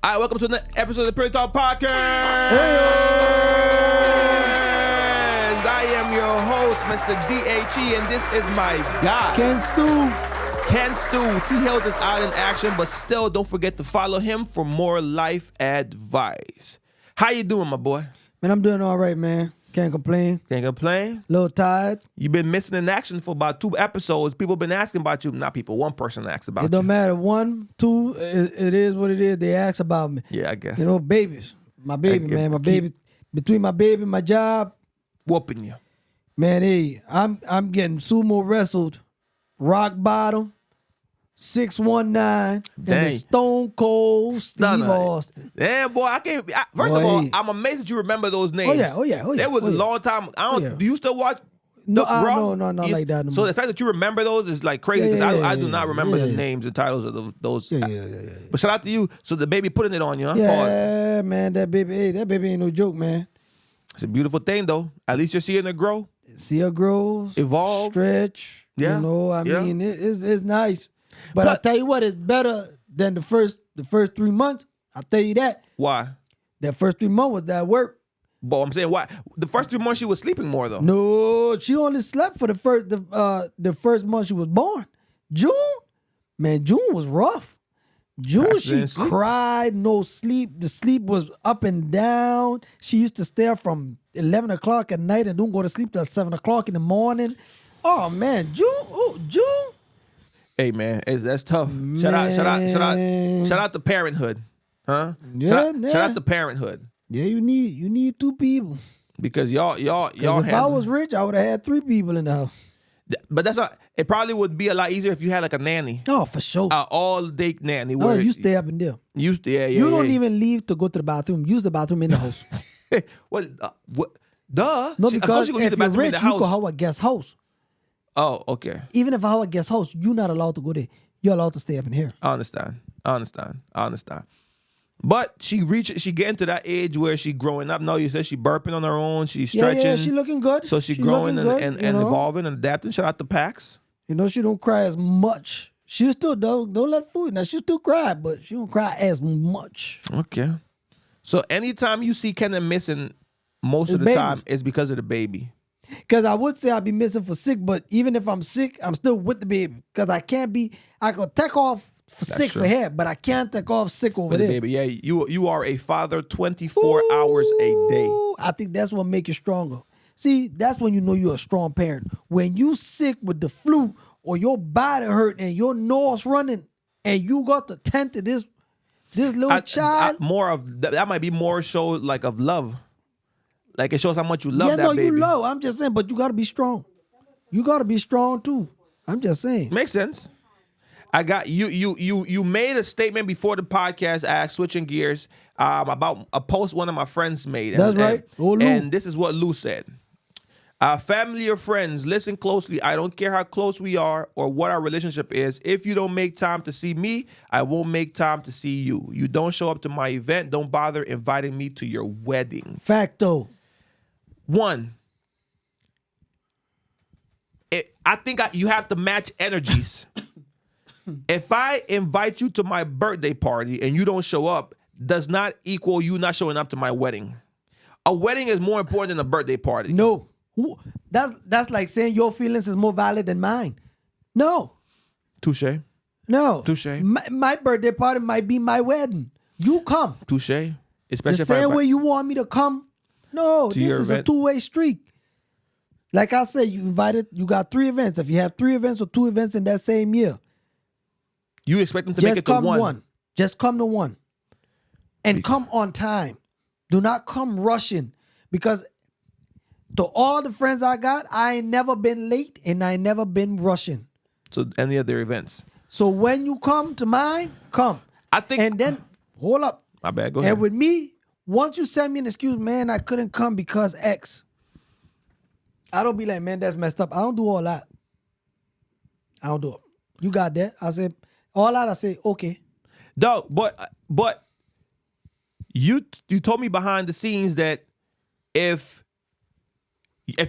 All right, welcome to another episode of the Pretty Talk Podcast. Hey. I am your host, Mr. D.H.E., and this is my guy, Ken Stu. T. Hills is out in action, but still don't forget to follow him for more life advice. How you doing, my boy? Man, I'm doing all right, man. Can't complain. Can't complain? Little tired. You've been missing in action for about 2 episodes. People been asking about you. Not people, one person asked about you. It don't matter. 1, 2, it is what it is. They ask about me. Yeah, I guess. You know, babies. My baby, man. My baby. Between my baby and my job. Whooping you. Man, hey, I'm getting sumo wrestled. Rock bottom. 619. And the Stone Cold Steve Austin. Yeah, boy, I can't. First of all, I'm amazed that you remember those names. Oh yeah. That was a long time. Do you still watch? No, not like that anymore. So the fact that you remember those is like crazy because I do not remember the names and titles of those. Yeah. But shout out to you. So the baby putting it on you, huh? Yeah, man, that baby ain't no joke, man. It's a beautiful thing, though. At least you're seeing her grow. See her grow, evolve, stretch. Yeah, you know, I mean, it's nice. But I'll tell you what, it's better than the first 3 months. I'll tell you that. Why? That first 3 months was that work. But I'm saying, why? The first 3 months she was sleeping more, though. No, she only slept for the first month she was born. June was rough. June, she cried, no sleep. The sleep was up and down. She used to stay up from 11 o'clock at night and don't go to sleep till 7 o'clock in the morning. Oh, man, June. Hey, man, that's tough. Shout out to parenthood, huh? Yeah, shout out to parenthood. Yeah, you need 2 people. Because y'all. If I was rich, I would have had 3 people in the house. But that's not. It probably would be a lot easier if you had like a nanny. Oh, for sure. All day nanny. Oh, you stay up in there. You don't even leave to go to the bathroom. Use the bathroom in the house. What? Duh. No, because if you're rich, you can have a guest house. Oh, okay. Even if I have a guest house, you're not allowed to go there. You're allowed to stay up in here. I understand. But she getting to that age where she growing up. No, you said she burping on her own. She's stretching. Yeah, she looking good. So she growing and evolving and adapting. Shout out to Pax. You know, she don't cry as much. She still don't let food. Now, she still cry, but she don't cry as much. Okay. So anytime you see Kenan missing, most of the time, it's because of the baby. Because I would say I'd be missing for sick, but even if I'm sick, I'm still with the baby. Because I could take off sick for here, but I can't take off sick over there. Baby, yeah, you are a father 24 hours a day. I think that's what makes you stronger. See, that's when you know you're a strong parent. When you sick with the flu or your body hurt and your nose running and you got to tend to this little child. More of that might be more show like of love. Like it shows how much you love that baby. Yeah, no, you love. I'm just saying, but you got to be strong. You got to be strong too. I'm just saying. Makes sense. I got you. You made a statement before the podcast. Switching gears about a post one of my friends made. That's right. And this is what Lou said. Family or friends, listen closely. I don't care how close we are or what our relationship is. If you don't make time to see me, I won't make time to see you. You don't show up to my event. Don't bother inviting me to your wedding. Facto. 1. I think you have to match energies. If I invite you to my birthday party and you don't show up, does not equal you not showing up to my wedding. A wedding is more important than a birthday party. No. That's like saying your feelings is more valid than mine. No. Touche. No. Touche. My birthday party might be my wedding. You come. Touche. Especially the same way you want me to come. No, this is a 2-way street. Like I said, you got 3 events. If you have 3 events or 2 events in that same year, you expect them to make it to one. Just come to one. And come on time. Do not come rushing. Because to all the friends I got, I ain't never been late and I ain't never been rushing. So any of their events. So when you come to mine, come. I think. And then, hold up. My bad, go ahead. And with me, once you send me an excuse, man, I couldn't come because X. I don't be like, man, that's messed up. I don't do all that. I don't do it. You got that? I said, all that, I say, okay. Dog, but you told me behind the scenes that if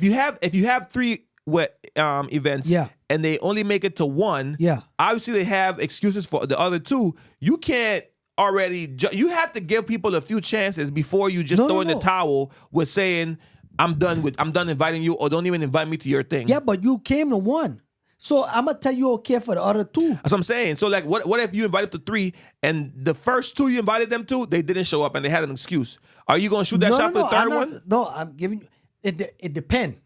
you have 3 events, and they only make it to one, obviously they have excuses for the other 2. You can't already. You have to give people a few chances before you just throw in the towel with saying, I'm done inviting you, or don't even invite me to your thing. Yeah, but you came to one. So I'm gonna tell you okay for the other two. That's what I'm saying. So like, what if you invited to 3 and the first 2 you invited them to, they didn't show up and they had an excuse? Are you gonna shoot that shot for the third one? No, I'm giving you. It depends.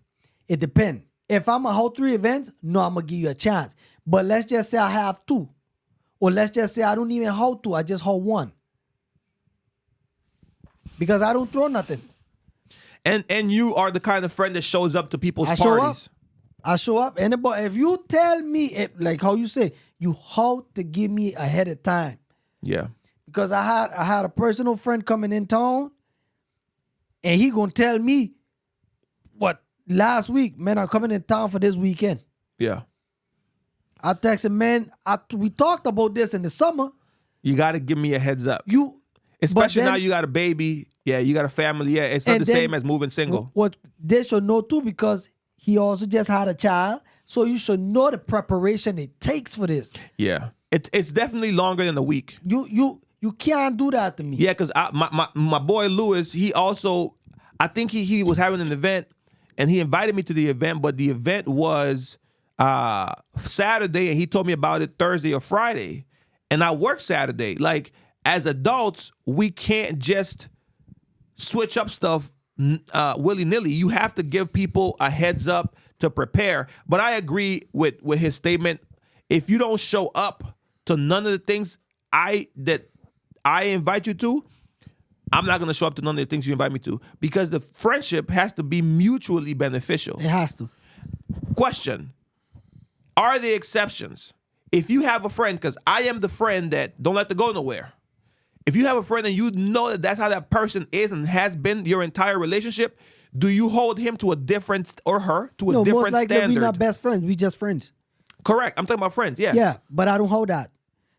It depends. If I'm a whole 3 events, no, I'm gonna give you a chance. But let's just say I have 2, or let's just say I don't even hold 2. I just hold 1 because I don't throw nothing. And you are the kind of friend that shows up to people's parties. I show up, and if you tell me, like how you say, you have to give me ahead of time. Yeah. Because I had a personal friend coming in town, and he gonna tell me what last week, man, I'm coming in town for this weekend. Yeah. I texted, man, we talked about this in the summer. You got to give me a heads up. Especially now you got a baby. Yeah, you got a family. Yeah, it's not the same as moving single. What they should know too, because he also just had a child, so you should know the preparation it takes for this. Yeah, it's definitely longer than a week. You can't do that to me. Yeah, because my boy Lewis, he also, I think he was having an event, and he invited me to the event, but the event was Saturday, and he told me about it Thursday or Friday, and I work Saturday. Like, as adults, we can't just switch up stuff willy-nilly. You have to give people a heads up to prepare. But I agree with his statement. If you don't show up to none of the things I invite you to, I'm not going to show up to none of the things you invite me to, because the friendship has to be mutually beneficial. It has to. Question: are there exceptions? If you have a friend, because I am the friend that don't let the go nowhere. If you have a friend and you know that that's how that person is and has been your entire relationship, do you hold him to a different, or her to a different most likely standard? We're not best friends. We just friends. Correct. I'm talking about friends. Yeah. Yeah, but I don't hold that.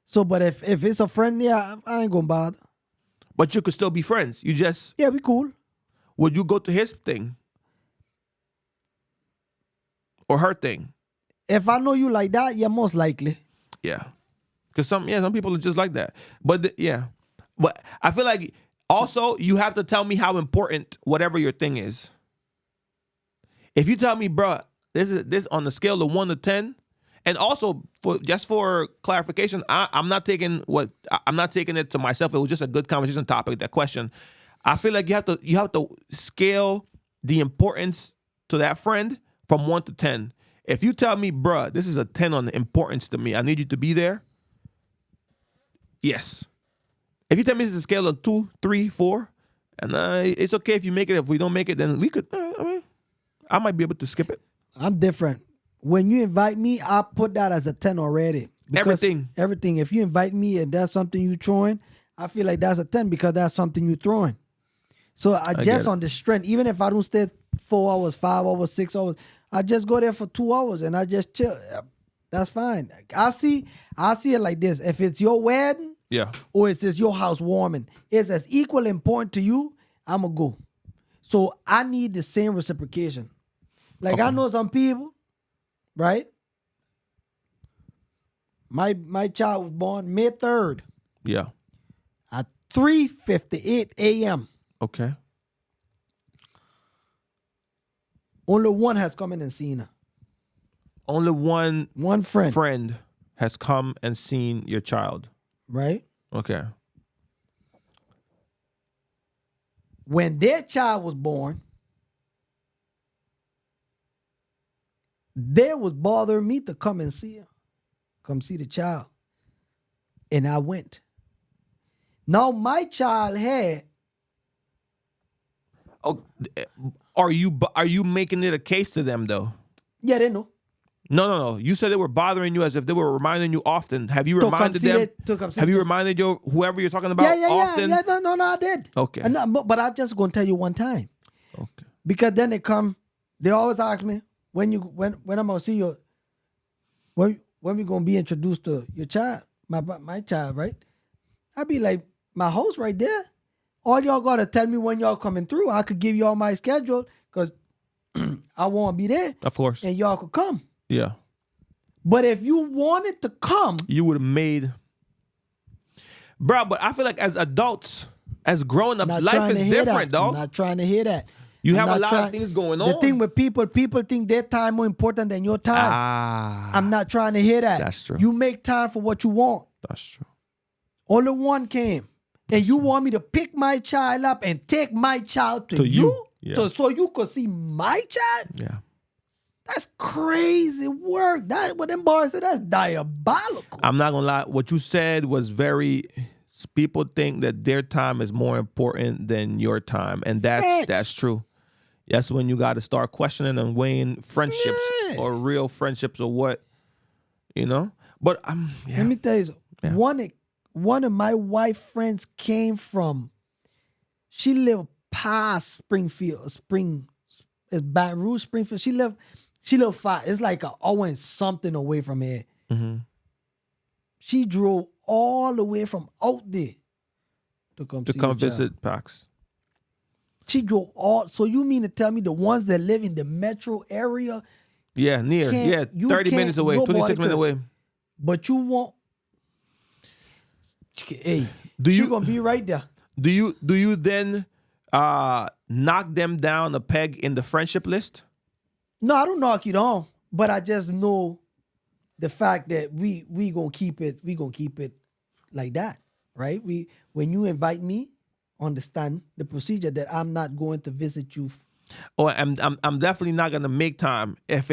So, but if it's a friend, yeah, I ain't gonna bother. But you could still be friends. You just, yeah, we cool. Would you go to his thing or her thing? If I know you like that, yeah, most likely. Yeah. Because some people are just like that. But yeah. But I feel like also you have to tell me how important whatever your thing is. If you tell me, bro, this on the scale of 1 to 10, and also for clarification, I'm not taking it to myself. It was just a good conversation topic, that question. I feel like you have to scale the importance to that friend from 1 to 10. If you tell me, bruh, this is a 10 on the importance to me, I need you to be there. Yes. If you tell me it's a scale of 2, 3, 4, and it's okay if you make it. If we don't make it, then we could. I might be able to skip it. I'm different. When you invite me, I put that as a 10 already. Everything. If you invite me and that's something you throwing, I feel like that's a 10 because that's something you throwing. So I just on the strength, even if I don't stay 4 hours, 5 hours, 6 hours, I just go there for 2 hours and I just chill. That's fine. I see it like this. If it's your wedding, yeah, or it's just your house warming, it's as equally important to you, I'm going to go. So I need the same reciprocation. Like, okay. I know some people, right? My child was born May 3rd. Yeah. At 3:58 a.m. Okay. Only one has come in and seen her. Only one friend has come and seen your child. Right? Okay. When their child was born, they was bothering me to come and see her. Come see the child. And I went. Now my child had. Oh, are you making it a case to them though? Yeah, they know. No. You said they were bothering you as if they were reminding you often. Have you reminded them? Have you reminded whoever you're talking about often? Yeah. No, I did. Okay. But I'm just gonna tell you one time. Okay. Because then they always ask me, when I'm gonna see you, when we gonna be introduced to your child, my child, right? I'd be like, my host right there. All y'all gotta tell me when y'all coming through. I could give y'all my schedule because I won't be there. Of course. And y'all could come. Yeah. But if you wanted to come, you would have made. Bro, but I feel like as adults, as grown-ups, Not life trying is to hear different, that. dog. I'm not trying to hear that. You I'm have a not lot of things going on. The thing with people think their time more important than your time. I'm not trying to hear that. That's true. You make time for what you want. That's true. Only one came. And you want me to pick my child up and take my child to you? Yeah. So you could see my child? Yeah. That's crazy work. That what them boys said, that's diabolical. I'm not gonna lie. What you said was very. People think that their time is more important than your time, and that's true. That's when you got to start questioning and weighing friendships or real friendships or what, you know. But let me tell you, one of my wife friends came from. She lived past Springfield, it's Baton Rouge, Springfield. She lived far. It's like an hour and something away from here. Mm-hmm. She drove all the way from out there to come visit Pax. She drove all. So you mean to tell me the ones that live in the metro area? Yeah, near. Yeah, 30 minutes away, 26 minutes away. But you won't. Hey, she gonna be right there. Do you then knock them down a peg in the friendship list? No, I don't knock you down, but I just know the fact that we gonna keep it like that, right? When you invite me, understand the procedure that I'm not going to visit you. Oh, I'm definitely not gonna make time if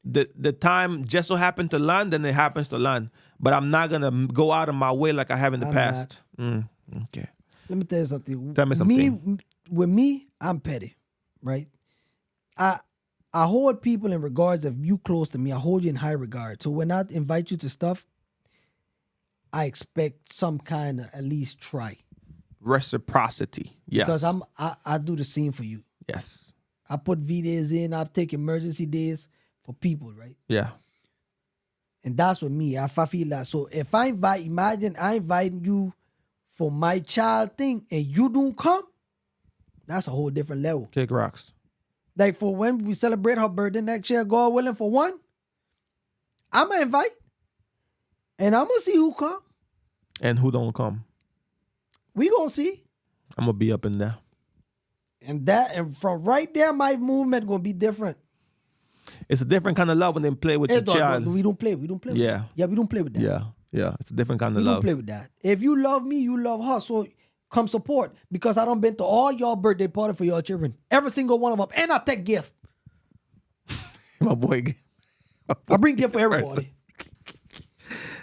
the time just so happened to land, then it happens to land. But I'm not gonna go out of my way like I have in the past. Okay. Let me tell you something. Tell me something. With me, I'm petty, right? I hold people in regards of you close to me. I hold you in high regard. So when I invite you to stuff, I expect some kind of at least try. Reciprocity. Yes. Because I do the same for you. Yes. I put V-days in. I take emergency days for people, right? Yeah. And that's with me. If I feel that. So if imagine I inviting you for my child thing and you don't come, that's a whole different level. Kick rocks. Like for when we celebrate her birthday next year, God willing, for one, I'm going to invite. And I'm going to see who come. And who don't come. We going to see. I'm going to be up in there. And from right there, my movement going to be different. It's a different kind of love when they play with your child. We don't play with that. Yeah, we don't play with that. Yeah. It's a different kind of love. We don't play with that. If you love me, you love her. So come support. Because I done been to all y'all birthday party for your children. Every single one of them. And I take gift. My boy. I bring gift for everybody.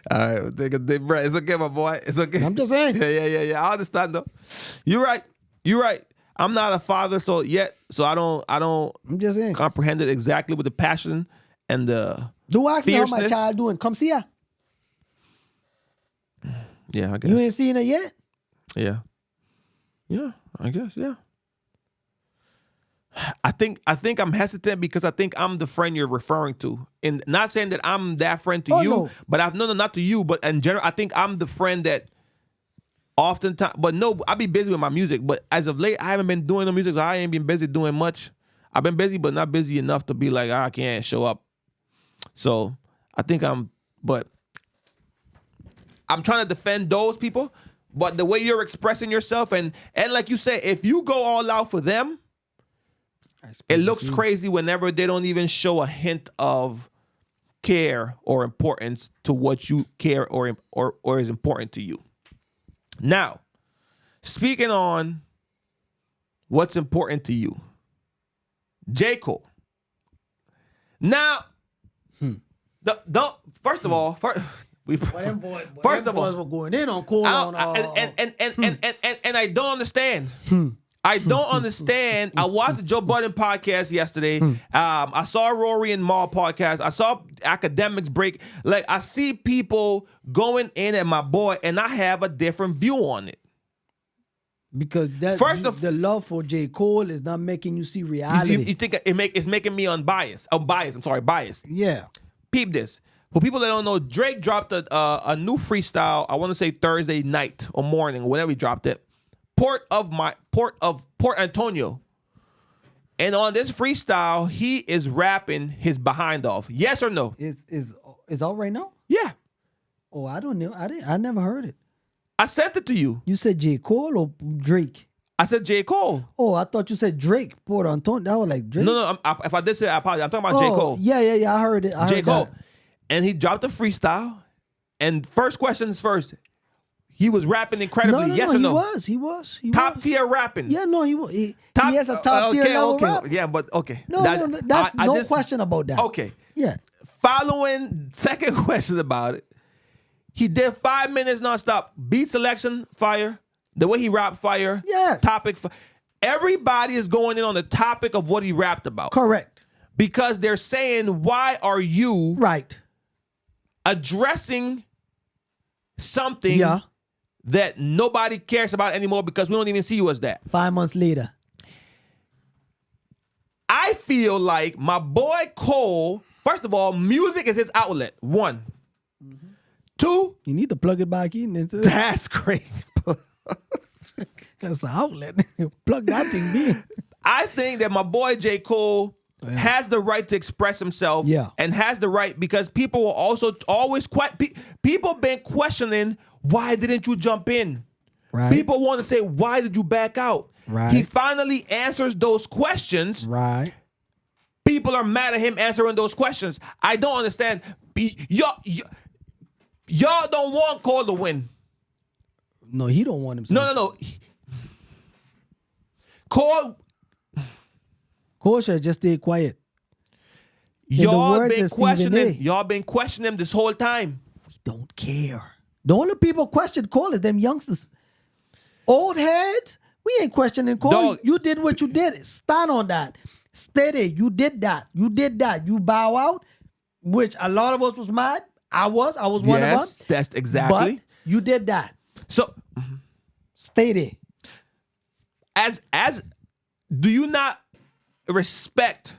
All right, take a deep breath. It's okay, my boy. It's okay. I'm just saying. Yeah. I understand though. You're right. I'm not a father, so I don't. I'm just saying. Comprehend it exactly with the passion and the do ask fierceness. me how my child doing. Come see her. Yeah, I guess. You ain't seen her yet? Yeah, I guess. Yeah. I think I'm hesitant because I think I'm the friend you're referring to. And not saying that I'm that friend to you, no. but not to you, but in general, I think I'm the friend that oftentimes, but no, I be busy with my music. But as of late, I haven't been doing the music, so I ain't been busy doing much. I've been busy, but not busy enough to be like, I can't show up. So I think I'm trying to defend those people, but the way you're expressing yourself and like you say, if you go all out for them, it looks crazy whenever they don't even show a hint of care or importance to what you care or is important to you. Now, speaking on what's important to you, J.Coles. Now, first of all, first of all, we're going in on Cole and I don't understand. I don't understand. I watched the Joe Budden podcast yesterday. I saw Rory and Maul podcast. I saw Academics break. Like, I see people going in at my boy, and I have a different view on it. Because the love for J.Coles is not making you see reality. You think it's making me unbiased? Biased. Yeah. Peep this. For people that don't know, Drake dropped a new freestyle. I want to say Thursday night or morning, whenever he dropped it. Port Antonio. And on this freestyle, he is rapping his behind off. Yes or no? Is all right now? Yeah. Oh, I don't know. I never heard it. I sent it to you. You said J. Cole or Drake? I said J. Cole. Oh, I thought you said Drake. Por Antonio. That was like Drake. No. If I did say, I apologize. I'm talking about J. Cole. Yeah. I heard it. I J. heard Cole. that. And he dropped a freestyle. And first questions first. He was rapping incredibly. Yes or no? He was. Top tier rapping. Yeah, no, he has a top tier level rap. Yeah, but okay. No, that's no question about that. Okay. Yeah. Following second question about it, he did 5 minutes nonstop. Beat selection, fire. The way he rapped, fire. Yeah. Topic. Everybody is going in on the topic of what he rapped about. Correct. Because they're saying, why are you right addressing something that nobody cares about anymore because we don't even see you as that? 5 months later. I feel like my boy Cole, first of all, music is his outlet. 1. 2. You need to plug it back in. That's great. That's an outlet. Plug that thing in. I think that my boy J. Cole has the right to express himself and has the right because people will also always people been questioning, why didn't you jump in? Right. People want to say, why did you back out? Right. He finally answers those questions. Right. People are mad at him answering those questions. I don't understand. Y'all don't want Cole to win. No, he don't want himself. No. Cole should just stay quiet. Y'all been questioning him this whole time. We don't care. The only people question Cole is them youngsters. Old heads, we ain't questioning Cole. Dog. You did what you did. Stand on that. Steady. You did that. You bow out, which a lot of us was mad. I was one of them. Yes, that's exactly. But you did that. So stay there. As do you not respect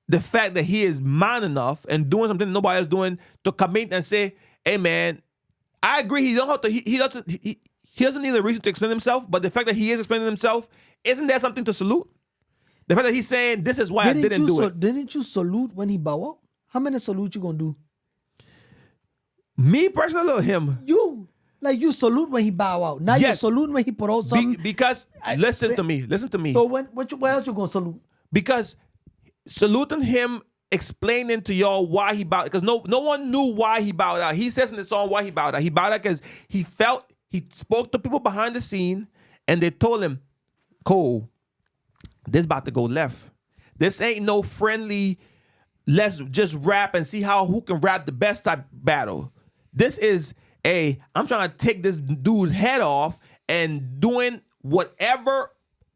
the fact that he is man enough and doing something nobody else doing to come in and say, hey man, I agree he doesn't need a reason to explain himself, but the fact that he is explaining himself, isn't that something to salute? The fact that he's saying this is why I didn't do it. Didn't you salute when he bow out? How many salute you gonna do? Me personally or him? You salute when he bow out. Now you salute when he put out something. Because listen to me. So what else you gonna salute? Because saluting him, explaining to y'all why he bowed, because no one knew why he bowed out. He says in the song why he bowed out. He bowed out because he spoke to people behind the scene and they told him, Cole, this about to go left. This ain't no friendly, let's just rap and see who can rap the best type battle. This is I'm trying to take this dude's head off and doing whatever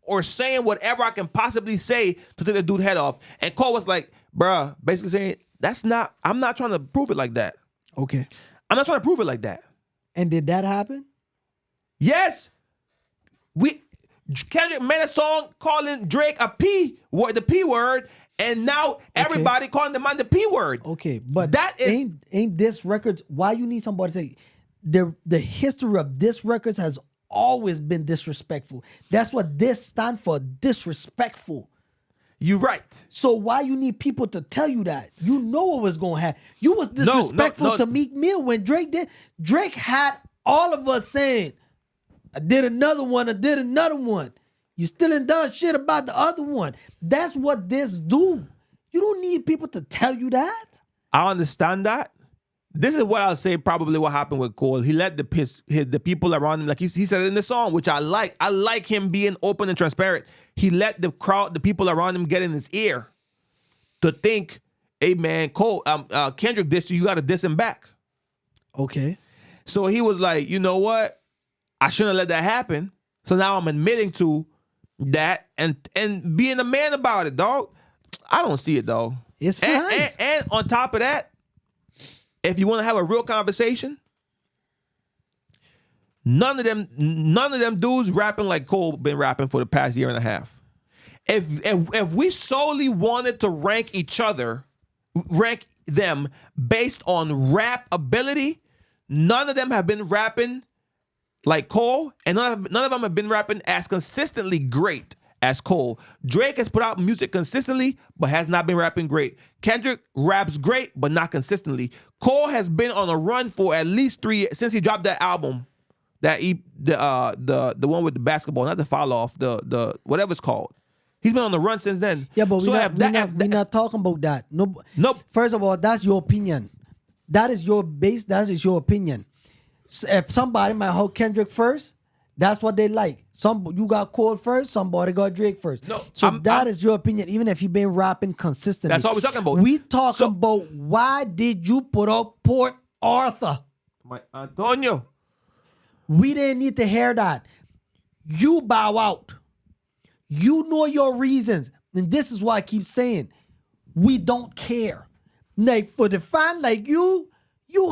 or saying whatever I can possibly say to take the dude's head off. And Cole was like, bruh, basically saying, I'm not trying to prove it like that. Okay. I'm not trying to prove it like that. And did that happen? Yes. Kendrick made a song calling Drake the P word, and now everybody calling the man the P word. Okay, but that is ain't this record? Why you need somebody to say the history of this records has always been disrespectful. That's what this stand for, disrespectful. You right. So why you need people to tell you that? You know what was going to happen. You was disrespectful to Meek Mill when Drake did. Drake had all of us saying, I did another one. You still ain't done shit about the other one. That's what this do. You don't need people to tell you that. I understand that. This is what I'll say probably what happened with Cole. He let the people around him, like he said in the song, which I like. I like him being open and transparent. He let the people around him get in his ear to think, hey man, Cole, Kendrick dissed you got to diss him back. Okay. So he was like, you know what? I shouldn't have let that happen. So now I'm admitting to that and being a man about it, dog. I don't see it, though. It's fine. And on top of that, if you want to have a real conversation, none of them dudes rapping like Cole been rapping for the past year and a half. If we solely wanted to rank them based on rap ability, none of them have been rapping like Cole, and none of them have been rapping as consistently great as Cole. Drake has put out music consistently, but has not been rapping great. Kendrick raps great, but not consistently. Cole has been on a run for at least 3 years since he dropped that album the one with the basketball, not the foul off, the whatever it's called. He's been on the run since then. Yeah, but So we're not talking about that. No, Nope. First of all, that's your opinion. That is your base. That is your opinion. If somebody might hold Kendrick first, that's what they like. You got Cole first, somebody got Drake first. No, so that is your opinion, even if he been rapping consistently. That's all we're talking about. We talking about why did you put up Port Arthur? My Antonio. We didn't need to hear that. You bow out. You know your reasons. And this is why I keep saying, we don't care. Like, for the fan like you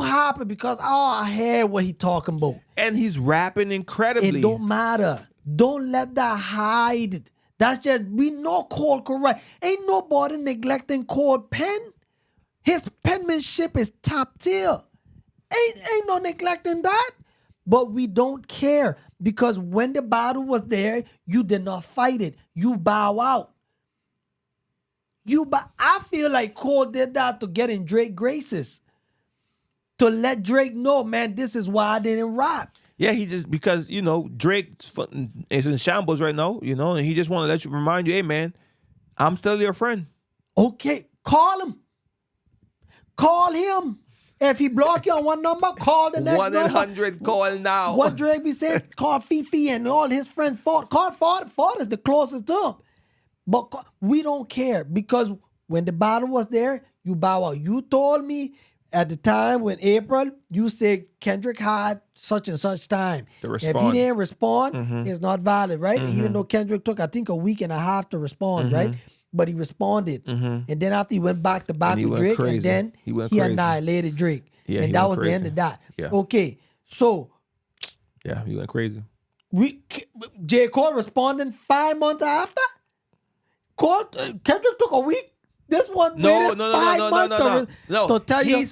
happy because, I heard what he talking about. And he's rapping incredibly. It don't matter. Don't let that hide it. That's just, we know Cole correct. Ain't nobody neglecting Cole pen. His penmanship is top tier. Ain't no neglecting that. But we don't care because when the battle was there, you did not fight it. You bow out. I feel like Cole did that to get in Drake graces. To let Drake know, man, this is why I didn't rap. Yeah, he just, because, Drake is in shambles right now, and he just want to remind you, hey, man, I'm still your friend. Okay, call him. Call him. If he block you on one number, call the next number. 1-800 call now. What Drake be saying? Call Fifi and all his friends. Call Ford is the closest to him. But we don't care because when the battle was there, you bow out. You told me at the time when April, you said Kendrick had such and such time. If he didn't respond, it's not valid, right? Even though Kendrick took, I think, a week and a half to respond, right? But he responded. And then after he went back to back with Drake, crazy. and then he annihilated Drake. Yeah, and that was the end of that. Yeah. Okay, so yeah, he went crazy. J.Coles responding 5 months after? Kendrick took a week. This one waited 5 months to tell you.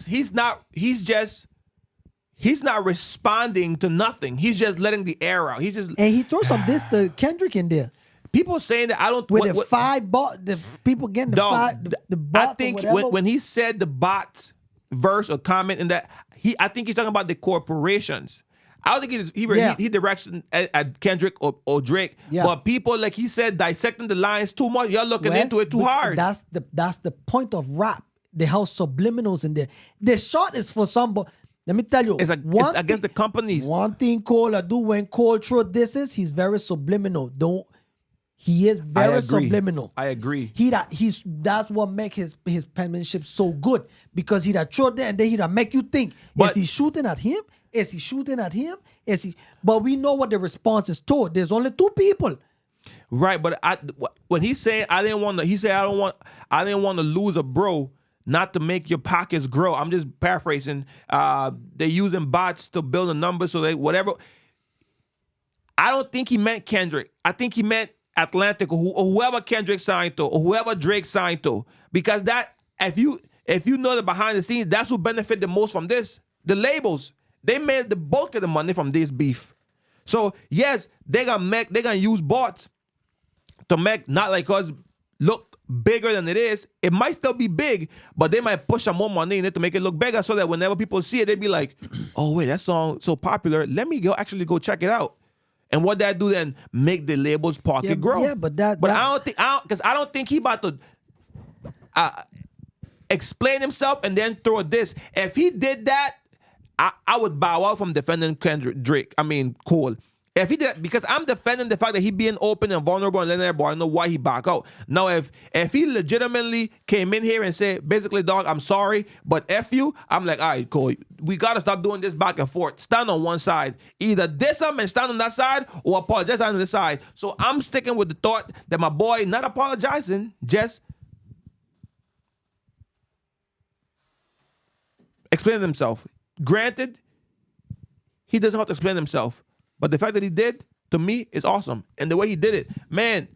He's not responding to nothing. He's just letting the air out. And he threw some diss to Kendrick in there. People saying that I don't with the people getting the bot. I think when he said the bots verse or comment in that, I think he's talking about the corporations. I don't think he directs at Kendrick or Drake. Yeah. But people, like he said, dissecting the lines too much. You're looking into it too hard. That's the point of rap. They have subliminals in there. The shot is for somebody. Let me tell you, it's against the companies. One thing Cole do when Cole throw this is he's very subliminal. He is very subliminal. I agree. That's what make his penmanship so good because he throw there and then he make you think, is he shooting at him? Is he shooting at him? But we know what the response is to. There's only two people. Right, but when he's saying I didn't want to lose a bro, not to make your pockets grow. I'm just paraphrasing. They're using bots to build a number so they whatever. I don't think he meant Kendrick. I think he meant Atlantic or whoever Kendrick signed to or whoever Drake signed to. Because that if you know the behind the scenes, that's who benefit the most from this. The labels. They made the bulk of the money from this beef. So yes, they're gonna use bots to make not like us look bigger than it is. It might still be big, but they might push some more money in it to make it look bigger so that whenever people see it, they'd be like, oh wait, that song so popular. Let me go check it out. And what that do then make the label's pocket grow. Yeah, but I don't think he about to explain himself and then throw this. If he did that, I would bow out from defending Cole. If he did, because I'm defending the fact that he being open and vulnerable and letting everybody know why he back out. Now, if he legitimately came in here and said, basically, dog, I'm sorry, but F you, I'm like, all right, Cole, we got to stop doing this back and forth. Stand on one side. Either diss him and stand on that side or apologize on the side. So I'm sticking with the thought that my boy not apologizing, just explaining himself. Granted, he doesn't have to explain himself. But the fact that he did, to me, is awesome. And the way he did it, man,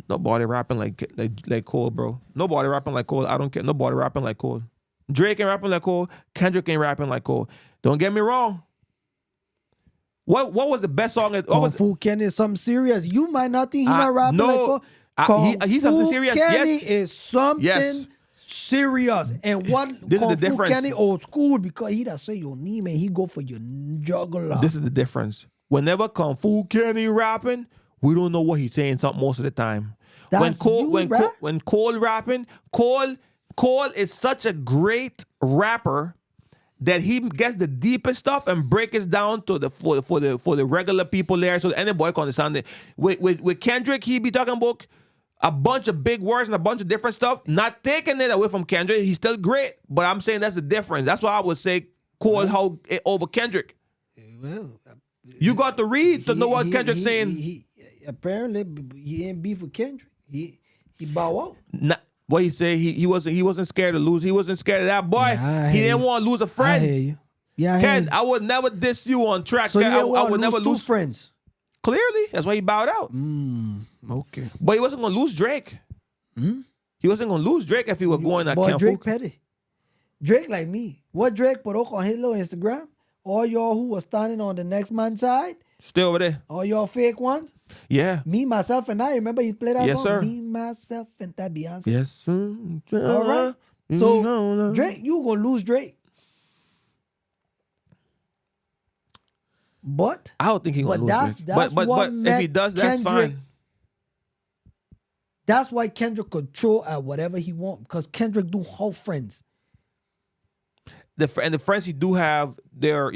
nobody rapping like Cole, bro. Nobody rapping like Cole. I don't care. Nobody rapping like Cole. Drake ain't rapping like Cole. Kendrick ain't rapping like Cole. Don't get me wrong. What was the best song? Kung Fu Kenny is something serious. You might not think he not rapping like Cole. He's something serious. Kenny yes. is something Serious. And what This is Kung the Fu difference. Kenny old school because he does say your knee, man. He go for your jugular. This is the difference. Whenever Kung Fu Kenny rapping, we don't know what he's saying most of the time. That's When Cole rapping, Cole is such a great rapper that he gets the deepest stuff and break it down to for the regular people there, so that anybody can understand it. With Kendrick, he be talking about a bunch of big words and a bunch of different stuff. Not taking it away from Kendrick, he's still great, but I'm saying that's the difference. That's why I would say Cole over Kendrick. Well, You got to read to know what Kendrick's saying. He apparently he ain't beef with Kendrick. He bow out. What he say? He wasn't scared to lose. He wasn't scared of that boy. Yeah, he didn't want to lose a friend. I hear you. Yeah, I Ken, I would never diss you on track. So Ken, you I would never lose two friends. Clearly, that's why he bowed out. Okay. But he wasn't gonna lose Drake. He wasn't gonna lose Drake if he were going at Boy, Camp Drake Fook. petty. Drake like me. What Drake put up on his little Instagram? All y'all who was standing on the next man's side, Still over there. all y'all fake ones. Yeah. Me, myself, and I. Remember he played that Yes, song? sir. Me, myself, and that Beyonce. Yes. Sir. All right. So Drake, you gonna lose Drake. But I don't think he's gonna But lose Drake. that's But what if he met does, that's Kendrick. fine. that's why Kendrick could throw at whatever he want because Kendrick do whole friends. The friends he do have, they're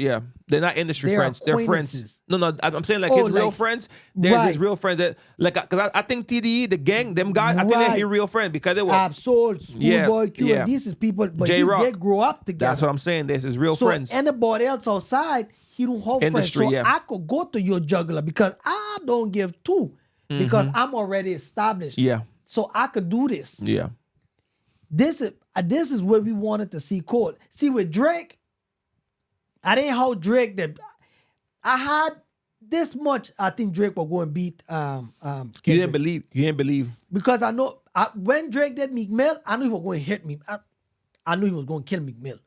not industry They're friends. They're friends. acquaintances. No, I'm saying like Oh, his real like- friends. They're his Right. real friends. That because I think TDE, the gang, them guys, I think they're Right. his real friends because they were. Absol, Schoolboy Q, yeah. and these is people, but J-Rock. they grew up together. That's what I'm saying. This is real So friends. anybody else outside, he don't hold Industry, friends. So yeah. I could go to your juggler because I don't give two because I'm already established. Yeah, So I could do this. yeah. This is where we wanted to see Cole. See with Drake, I didn't hold Drake that I had this much. I think Drake will go and beat You Kendrick. didn't believe. Because I know when Drake did Meek Mill, I knew he was going to hit me. I knew he was going to kill Meek Mill.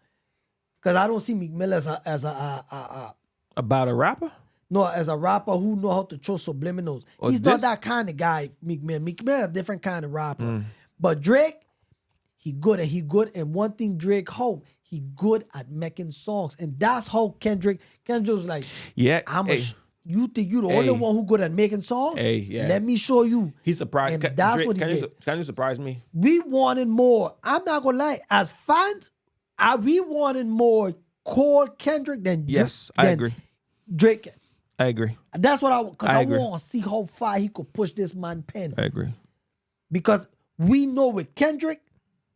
Because I don't see Meek Mill as a About a rapper? no, as a rapper who know how to throw subliminals. Or He's not this? that kind of guy, Meek Mill. Meek Mill a different kind of rapper. But Drake, he good. And one thing Drake hope, he good at making songs. And that's how Kendrick was like, Yeah. you think you the only one who good at making songs? Hey, yeah. Let me show you. He surprised. And that's Drake, what he did. Can you surprise me? We wanted more. I'm not gonna lie. As fans, we wanted more Cole Kendrick than Yes, I agree. Drake. I agree. That's what I agree. want to see how far he could push this man pen. I agree. Because we know with Kendrick,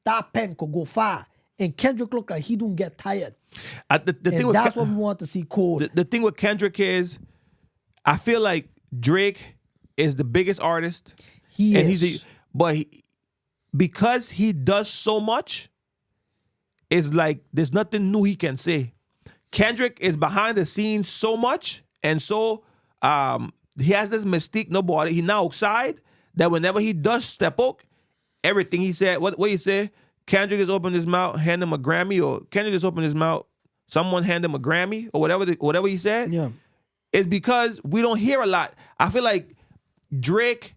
that pen could go far. And Kendrick look like he don't get tired. The thing And with that's what we want to see Cole. the thing with Kendrick is, I feel like Drake is the biggest artist. He and is. Because he does so much, it's like there's nothing new he can say. Kendrick is behind the scenes so much, and so he has this mystique. Nobody, he now outside that whenever he does step out, everything he said, what he said, Kendrick just opened his mouth, hand him a Grammy, or Kendrick just opened his mouth, someone hand him a Grammy, or whatever he said. Yeah. It's because we don't hear a lot. I feel like Drake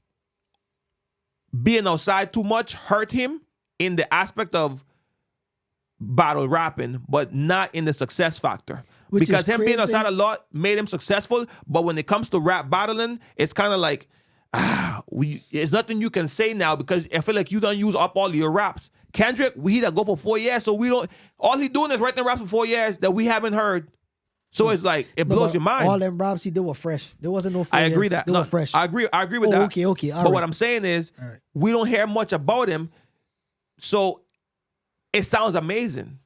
being outside too much hurt him in the aspect of battle rapping, but not in the success factor. Which because is him being crazy. outside a lot made him successful, but when it comes to rap battling, it's kind of like, there's nothing you can say now because I feel like you don't use up all your raps. Kendrick, he that go for 4 years, so we don't. All he doing is writing raps for 4 years that we haven't heard. So it's like it blows your mind. All them raps he did were fresh. There wasn't no. I agree that they no, were fresh. I agree with that. Okay. All but what right. I'm saying is, right. we don't hear much about him, so it sounds amazing.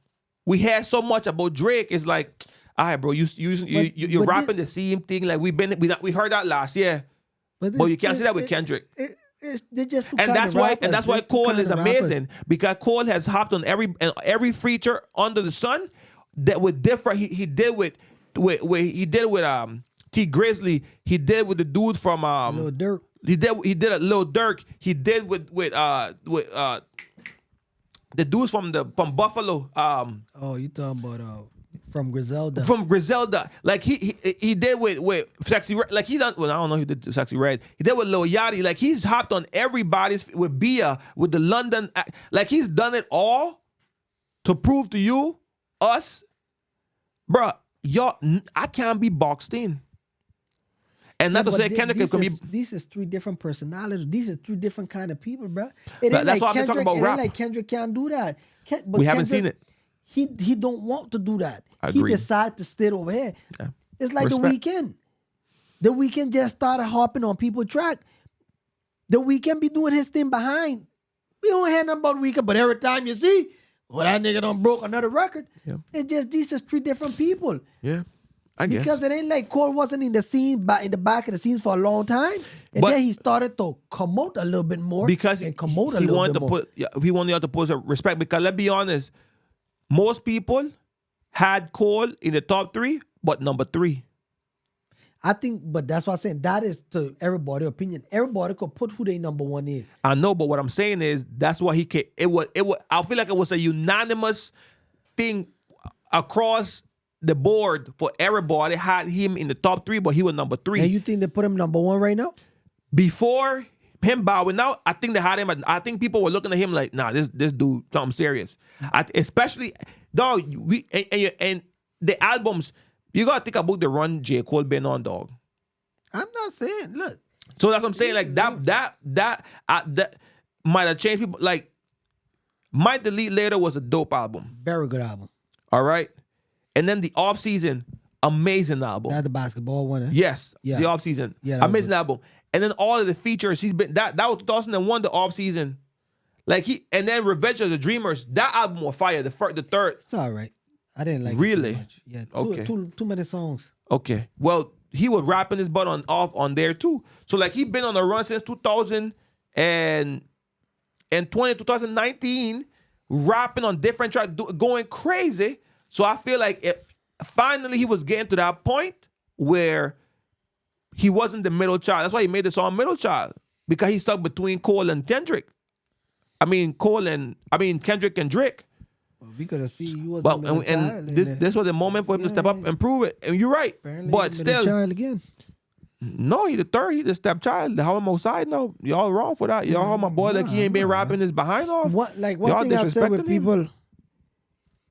We hear so much about Drake. It's like, all right, bro, you're but rapping the same thing. Like we heard that last year, but you can't say that with Kendrick. They're just two And kind that's of why, rappers. and that's why Just two Cole kind is of rappers. amazing because Cole has hopped on every feature under the sun that with different. He did with T Grizzly. He did with the dude from Lil Durk. He did a Lil Durk. He did with the dudes from Buffalo. Oh, you talking about From Griselda. From Griselda. Like he did with Sexy Red. Like he done, well, I don't know who did Sexy Red. He did with Lil Yachty. Like he's hopped on everybody's, with Bia, with the London. Like he's done it all to prove to you, us, bruh, y'all, I can't be boxed in. And not to say Kendrick can be. These is three different personalities. These are three different kind of people, bro. That's why I'm talking about rap. Like Kendrick can't do that. But We haven't seen it. He don't want to do that. Agreed. He decided to stay over here. Yeah. It's like Respect. The Weeknd. The Weeknd just started hopping on people's track. The Weeknd be doing his thing behind. We don't hear nothing about Weeknd, but every time you see, well, that nigga done broke another record. Yeah. It's just these are three different people. Yeah, I guess. Because it ain't like Cole wasn't in the scene, in the back of the scenes for a long time, and then he started to come out a little bit more. Because and come out a he little wanted bit to more. put, he wanted y'all to put some respect. Because let's be honest, most people had Cole in the top 3, but number 3. I think, but that's what I'm saying. That is to everybody's opinion. Everybody could put who they number 1 is. I know, but what I'm saying is that's what he can. It was. I feel like it was a unanimous thing across the board for everybody. Had him in the top 3, but he was number 3. And you think they put him number 1 right now? Before him bowing out, I think they had him. I think people were looking at him like, nah, this dude something serious. Especially, dog. And the albums. You gotta think about the run J.Coles been on, dog. I'm not saying. Look. So that's what I'm saying. Like that might have changed people. Like, Might Delete Later was a dope album. Very good album. All right, and then the Off Season, amazing album. That's the basketball one. Yes, Yeah. the Off Season, Yeah, that was amazing good. album. And then all of the features he's been that was 2001, the Off Season. Like and then Revenge of the Dreamers, that album was fire. The third. It's all right. I didn't like Really? it too much. Yeah. Okay. Too many songs. Okay. Well, he was rapping his butt off on there too. So like he been on a run since 2019, rapping on different tracks, going crazy. So I feel like finally he was getting to that point where he wasn't the middle child. That's why he made the song Middle Child, because he stuck between Cole and Kendrick. Kendrick and Drake. Well, we could have seen you was But this was the moment for him to step up and prove it. And you're right. Apparently But he middle still, child again. no, he the third. He the stepchild. The How side. No, y'all wrong for that. Y'all my boy like he ain't been rapping his behind off. One Y'all thing I've said with disrespecting him? people,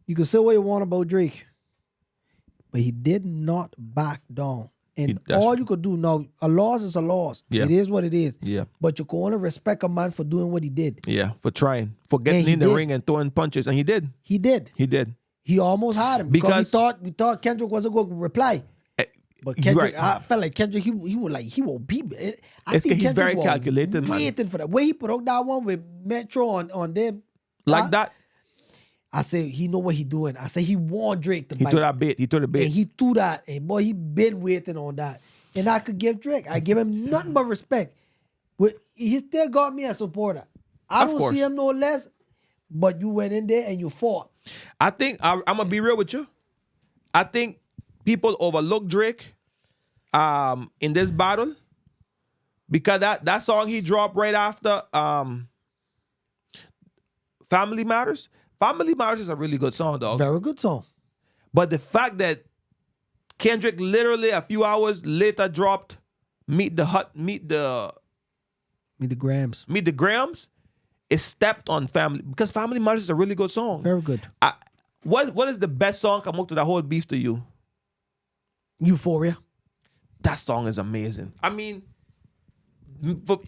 you can say what you want about Drake, but he did not back down. And That's all true. you could do now, a loss is a loss. Yeah. It is what it is. Yeah. But you can only respect a man for doing what he did. Yeah, for trying, for getting he in the did. ring and throwing punches, and he did. He did. He did. He almost had him because we thought Kendrick wasn't going to reply. But Kendrick, right. I felt like Kendrick, he won't be. I It's think he's Kendrick very was calculated, man. waiting for that. Way he put out that one with Metro on them. Like that. I said, he know what he doing. I said, he want Drake to He bite. threw that bit. He threw the bit. And he threw that. And boy, he been waiting on that. And I could give Drake. I give him nothing but respect. But he still got me a supporter. I Of don't course. see him no less. But you went in there and you fought. I think I'm gonna be real with you. I think people overlook Drake in this battle because that song he dropped right after Family Matters. Family Matters is a really good song, dog. Very good song. But the fact that Kendrick literally a few hours later dropped Meet the Grams, it stepped on Family, because Family Matters is a really good song. Very good. What is the best song come up to that whole beef to you? Euphoria. That song is amazing. I mean,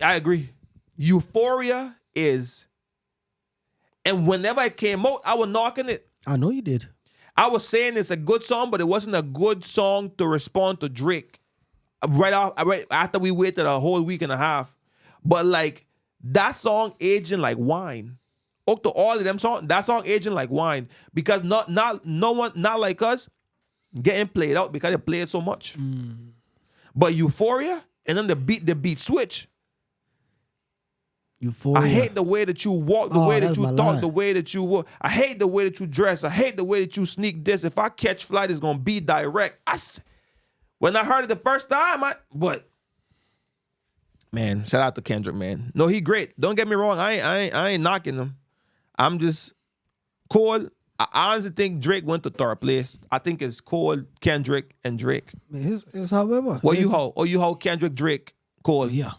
I agree. Euphoria is, and whenever it came out, I was knocking it. I know you did. I was saying it's a good song, but it wasn't a good song to respond to Drake right after we waited a whole week and a half. But like that song aging like wine. Up to all of them songs, that song aging like wine, because no one like us getting played out because they play it so much. But Euphoria, and then the beat switch. Euphoria. I hate the way that you walk, the way that that's you my talk, line. the way that you walk. I hate the way that you dress. I hate the way that you sneak this. If I catch flight, it's gonna be direct. When I heard it the first time, man, shout out to Kendrick, man. No, he great. Don't get me wrong. I ain't knocking him. I'm just Cole. I honestly think Drake went to third place. I think it's Cole, Kendrick, and Drake. It's however. What you hold? Oh, you hold Kendrick, Drake, Cole. Yeah.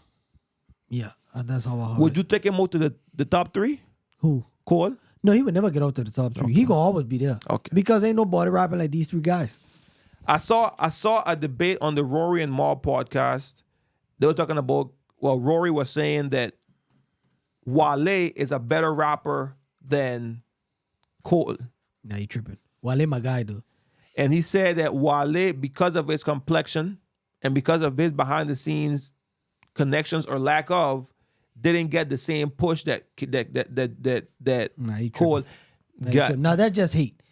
Yeah. That's how I hold Would it. you take him out to the top three? Who? Cole? No, he would never get out to the top three. He gonna always be there. Okay. Because ain't nobody rapping like these three guys. I saw a debate on the Rory and Mal podcast. They were talking about, well, Rory was saying that Wale is a better rapper than Cole. Now you tripping. Wale my guy though. And he said that Wale, because of his complexion and because of his behind the scenes connections or lack of, didn't get the same push that Nah, you Cole got. Now that's just hate.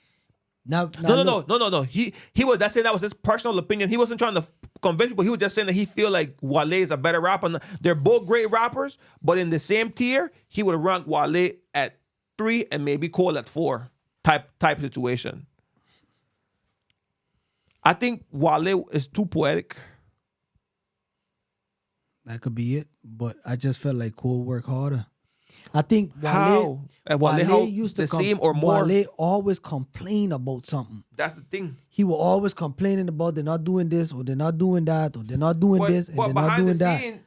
Now, No. He was that's saying that was his personal opinion. He wasn't trying to convince people. He was just saying that he feel like Wale is a better rapper. They're both great rappers, but in the same tier, he would rank Wale at 3 and maybe Cole at 4 type situation. I think Wale is too poetic. That could be it. But I just felt like Cole worked harder. I think How? Wale used to the same or more? Wale always complain about something. That's the thing. He was always complaining about they're not doing this or they're not doing that or they're not doing this and they're not doing that.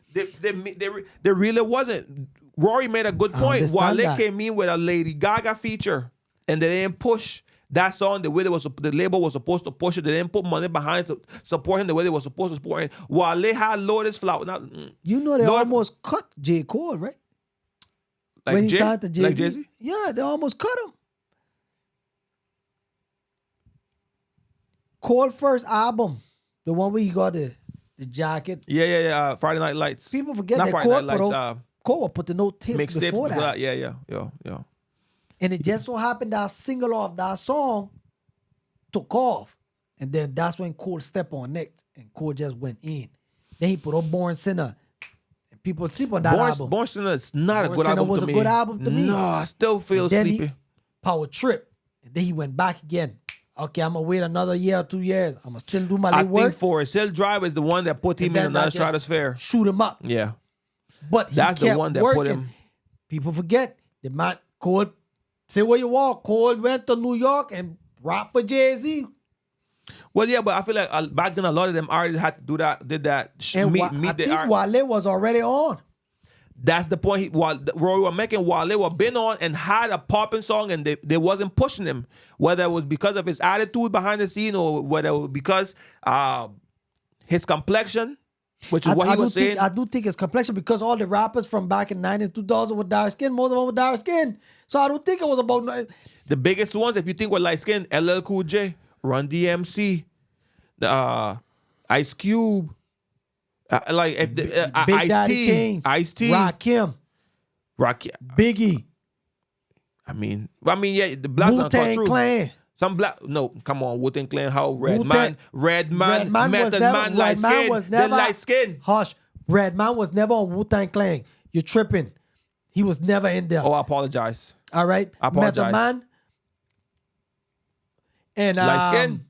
There really wasn't. Rory made a good point. Wale that. came in with a Lady Gaga feature and they didn't push that song the way the label was supposed to push it. They didn't put money behind to support him the way they were supposed to support him. Wale had Lotus Flower. You know they almost cut J.Coles, right? Like when he signed to Jay-Z. Like Jay-Z? Yeah, they almost cut him. Cole first album, the one where he got the jacket. Yeah. Friday Night Lights. People forget Not that Friday Cole Night Lights. Cole put the note tapes Mixtape before that. Yeah. And it just so happened that single off that song took off. And then that's when Cole stepped on next. And Cole just went in. Then he put up Born Sinner. And people sleep on that album. Born Sinner is not a Born good Sinner album was to a me. good album to me. No, I still feel Then sleepy. Power Trip. And then he went back again. Okay, I'm going to wait another year or 2 years. I'm going to still do my I late work. think Forest Hill Drive is the one that put him in then another that just stratosphere. Shoot him up. Yeah. But That's he the kept one that working. put him. People forget the man Cole. Say where you walk. Cole went to New York and rapped for Jay-Z. Well, yeah, but I feel like back then a lot of them artists had to do that, did that. And meet I the think art. Wale was already on. That's the point. Rory was making Wale was been on and had a popping song and they wasn't pushing him. Whether it was because of his attitude behind the scene or whether it was because his complexion, which is what he was saying. I do think it's complexion because all the rappers from back in 90s, 2000 were dark skin. Most of them were dark skin. So I don't think it was about... The biggest ones, if you think were light skin, LL Cool J, Run DMC, Ice Cube, Big Daddy Kane, Ice-T, Rakim, Biggie, I mean, yeah, the blacks are Wu-Tang Clan. Some black, no, come on, Wu-Tang Clan, how Redman, Method Man, light skin, then light skin. Hush, Redman was never on Wu-Tang Clan. You're tripping. He was never in there. Oh, I apologize. All right, I apologize. Method Man and light skin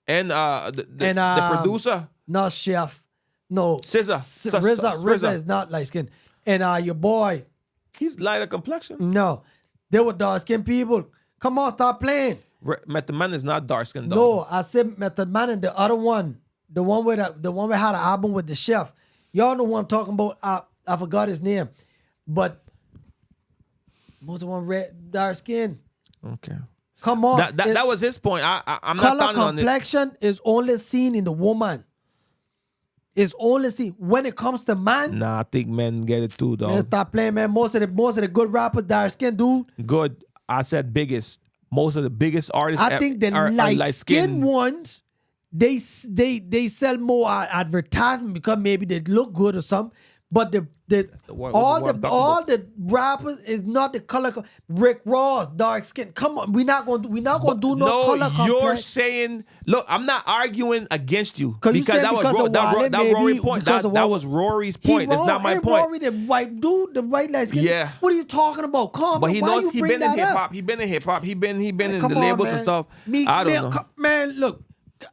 and the producer, no Chef, no SZA, RZA is not light skin, and your boy, he's lighter complexion. No, they were dark skin people. Come on, stop playing. Method Man is not dark skinned. No, I said Method Man and the other one, the one we had an album with the chef. Y'all know who I'm talking about. I forgot his name, but most of them dark skin. Okay. Come on. That was his point. I'm not color standing on it. complexion is only seen in the woman. It's only seen when it comes to man. Nah, I think men get it too, though. Man, stop playing, man. Most of the good rappers dark skin, dude. Good. I said biggest. Most of the biggest artists. I think the light skin ones, they sell more advertisement because maybe they look good or something. But all the rappers is not the color. Rick Ross, dark skin. Come on, we're not gonna do no color complex. You're saying, look, I'm not arguing against you because that was Rory's point. That's not my point. Rory, the white dude, the white light skin. Yeah. What are you talking about? Come on, but he knows he been in hip up? hop. He been in hip hop. He been in the labels and stuff. I don't know. Man, look,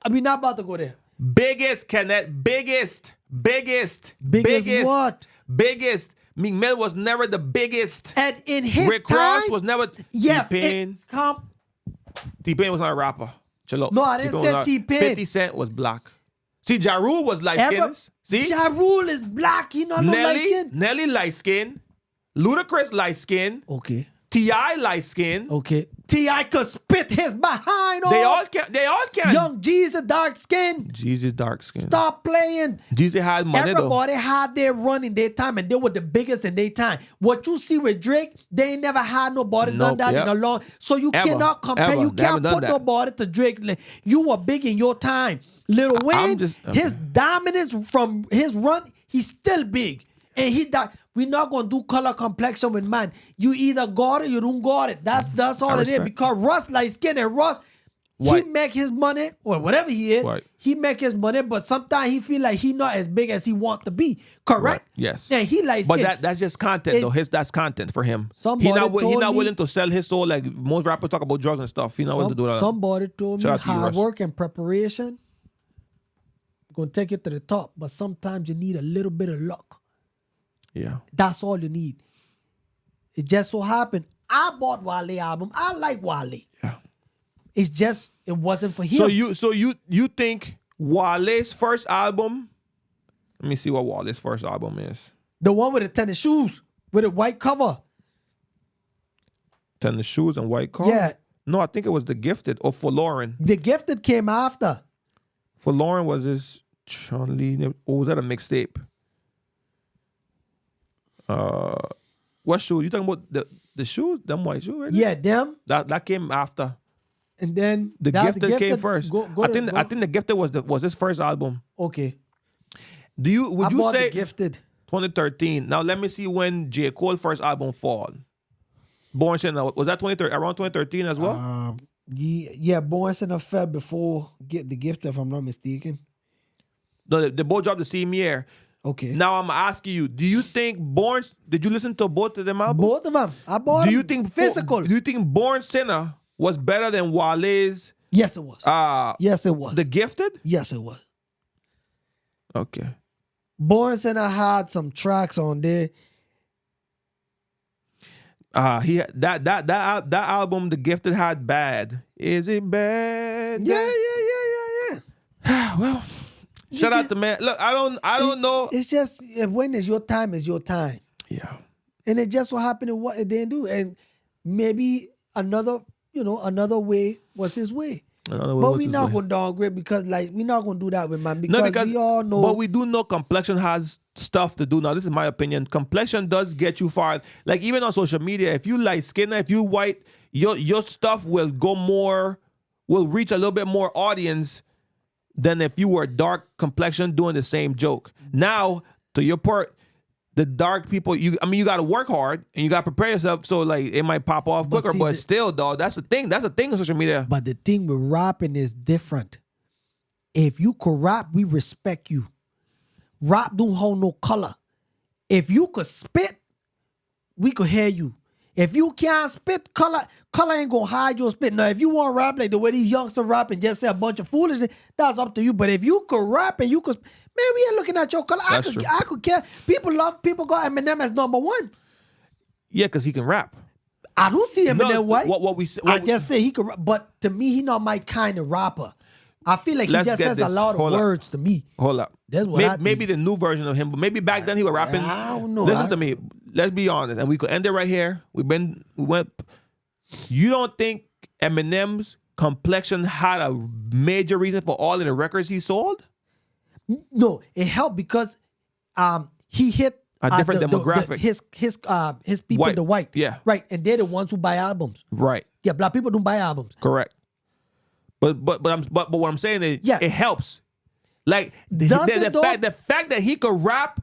we're not about to go there. Biggest, Kenneth. Biggest what? Biggest. Meek Mill was never the biggest. And in his Rick time, Ross was never. Yes. T-Pain was not a rapper. Chill out. No, I didn't say T-Pain. 50 Cent was black. See, Ja Rule was light-skinned. See? Ja Rule is black. He not no light skin. Nelly light-skinned. Ludacris light-skinned. Okay. T.I. light-skinned. Okay. T.I. could spit his behind off. They all can. Young Jesus dark skin. Jesus dark skin. Stop playing. Jesus had money Everybody had their run in their time, and they were the biggest in their time. What you see with Drake, they ain't never had nobody done that in a long. So you cannot compare. You can't put nobody to Drake. You were big in your time. Lil Wayne, his dominance from his run, he's still big, and he died. We're not gonna do color complexion with man. You either got it, you don't got it. That's all it is. Because Russ light skin and Russ, White. he make his money or whatever he is. White. He make his money, but sometimes he feel like he not as big as he want to be. Correct? Right. Yes. And he light skin. But that's just content though. That's content for him. Somebody He not willing to sell his soul like most rappers talk about drugs and stuff. He not willing to do that. Somebody told me hard work and preparation gonna take you to the top, but sometimes you need a little bit of luck. Yeah. That's all you need. It just so happened I bought Wale album. I like Wale. Yeah. It's just it wasn't for him. So you think Wale's first album? Let me see what Wale's first album is. The one with the tennis shoes with a white cover. Tennis shoes and white cover? Yeah. No, I think it was The Gifted or For Lauren. The Gifted came after. For Lauren was his Charlie. Or was that a mixtape? What shoes? You talking about the shoes? Them white shoes? Right? Yeah, them. That came after. And then The Gifted came first. I think The Gifted was his first album. Okay. Would you say The Gifted 2013? Now let me see when J.Coles first album fall. Born Sinner, was that around 2013 as well? Yeah, Born Sinner fell before Get the Gifted, if I'm not mistaken. They both dropped the same year. Okay. Now I'm asking you, do you think did you listen to both of them albums? Both of them. I bought them. Do you think physical? Do you think Born Sinner was better than Wale's? Yes, it was. Yes, it was. The Gifted? Yes, it was. Okay. Born Sinner had some tracks on there. That album, The Gifted, had Bad. Is it bad? Yeah. Well, shout out to man. Look, I don't know. It's just when it's your time, it's your time. Yeah. And it just so happened what it didn't do. And maybe another way was his way. But we're not going to downgrade because we're not going to do that with man. Because we all know. But we do know complexion has stuff to do. Now, this is my opinion. Complexion does get you far. Like even on social media, if you light skin, if you white, your stuff will reach a little bit more audience than if you were dark complexion doing the same joke. Now, to your part, the dark people, you got to work hard and you got to prepare yourself so it might pop off quicker. But still, dog, that's the thing. That's the thing on social media. But the thing with rapping is different. If you could rap, we respect you. Rap don't hold no color. If you could spit, we could hear you. If you can't spit, color ain't gonna hide your spit. Now, if you want to rap like the way these youngsters rap and just say a bunch of foolishness, that's up to you. But if you could rap and you could, man, we ain't looking at your color. I could care. People got Eminem as number one. Yeah, because he can rap. I don't see Eminem white. I just say he could rap, but to me, he not my kind of rapper. I feel like he just says a lot of words to me. Hold up. That's what maybe the new version of him, but maybe back then he was rapping. I don't know. Listen to me. Let's be honest, and we could end it right here. We went. You don't think Eminem's complexion had a major reason for all of the records he sold? No, it helped because he hit a different demographic. His people, white. The white, yeah, right, and they're the ones who buy albums, right? Yeah, black people don't buy albums, correct. But what I'm saying is, it helps. Like the fact that he could rap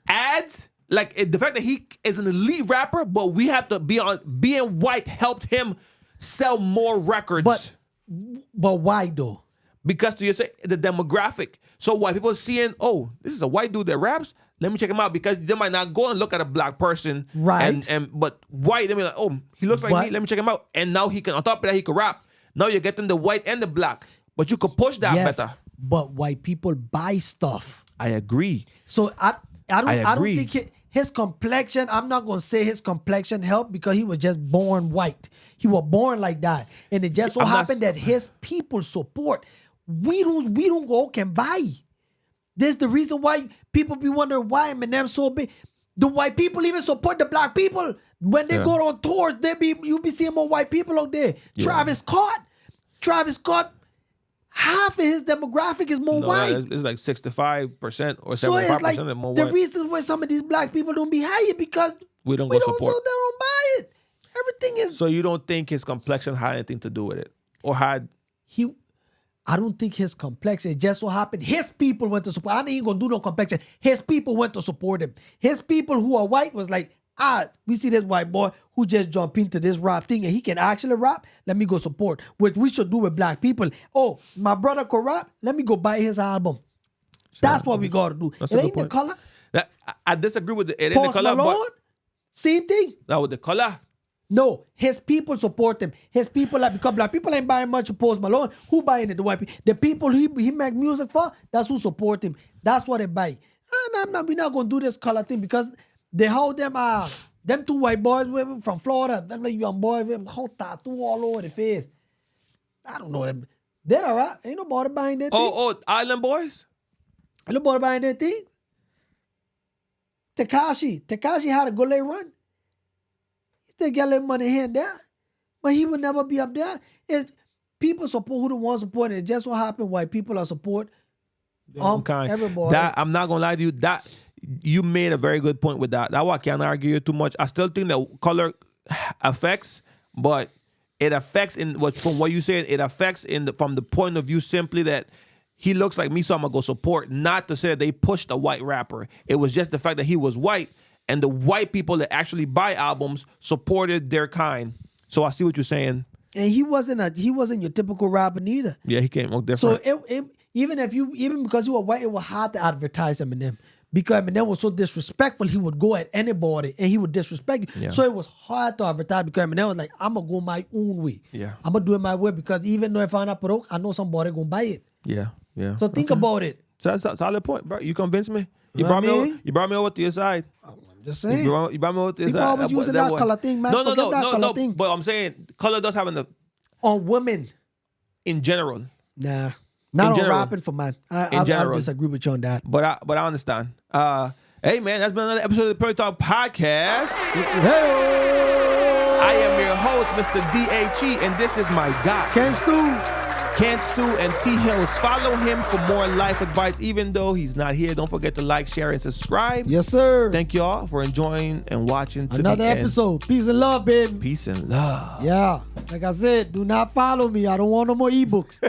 adds. Like the fact that he is an elite rapper, but we have to being white helped him sell more records. But why though? Because to you say the demographic. So white people seeing, oh, this is a white dude that raps. Let me check him out because they might not go and look at a black person, right? But white, they be like, oh, he looks like me. Let me check him out. And now he can. On top of that, he can rap. Now you're getting the white and the black, but you could push that better. But white people buy stuff. I agree. So I don't think his complexion, I'm not going to say his complexion helped because he was just born white. He was born like that. And it just so happened that his people support. We don't go can buy. This is the reason why people be wondering why Eminem's so big. The white people even support the black people. When they go on tours, you be seeing more white people out there. Yeah. Travis Scott, half of his demographic is more white. It's like 65% or 75% so it's like more the white. reason why some of these black people don't be higher because we don't support. They don't buy it. Everything is. So you don't think his complexion had anything to do with it, or had I don't think his complexion. It just so happened his people went to support. I ain't gonna do no complexion. His people went to support him. His people who are white was like, we see this white boy who just jumped into this rap thing and he can actually rap. Let me go support, which we should do with black people. Oh, my brother could rap. Let me go buy his album. That's what we gotta do. It ain't the color. I disagree with it. It ain't the color, Malone, but same thing. That with the color. No, his people support him. His people, because black people ain't buying much of Post Malone. Who buying it? The white people. The people he make music for, that's who support him. That's what they buy. And we're not going to do this color thing because they hold them two white boys from Florida, them like young boys with whole tattoo all over the face. I don't know them. They're all right. Ain't nobody buying that thing. Oh, Island Boys? Ain't nobody buying that thing. Tekashi had a good late run. They get a little money here and there, but he would never be up there. People support who the ones support it. Just what happened, white people are support everybody. That I'm not gonna lie to you. That you made a very good point with that. That why I can't argue you too much. I still think that color affects, but it affects from what you said. It affects from the point of view simply that he looks like me, so I'm gonna go support. Not to say that they pushed a white rapper. It was just the fact that he was white. And the white people that actually buy albums supported their kind. So I see what you're saying. And he wasn't your typical rapper neither. Yeah, he came out different. So even because he was white, it was hard to advertise Eminem. Because Eminem was so disrespectful, he would go at anybody and he would disrespect you. Yeah. So it was hard to advertise because Eminem was like, I'm gonna go my own way. Yeah. I'm gonna do it my way because even though if I'm not broke, I know somebody gonna buy it. Yeah. So think about it. So that's a solid point, bro. You convinced me. You brought me over to your side. Just saying. You brought me over to your side. People always using that color thing, man. No. But I'm saying color does have on women in general. Nah, not on rapping for man. I disagree with you on that. But I understand. Hey man, that's been another episode of the Pearly Talk Podcast. Hey, I am your host, Mr. D.H.E., and this is my guy, Ken Stu and T Hills. Follow him for more life advice, even though he's not here. Don't forget to like, share, and subscribe. Yes, sir. Thank you all for enjoying and watching another episode. Peace and love, baby. Peace and love. Yeah. Like I said, do not follow me. I don't want no more ebooks.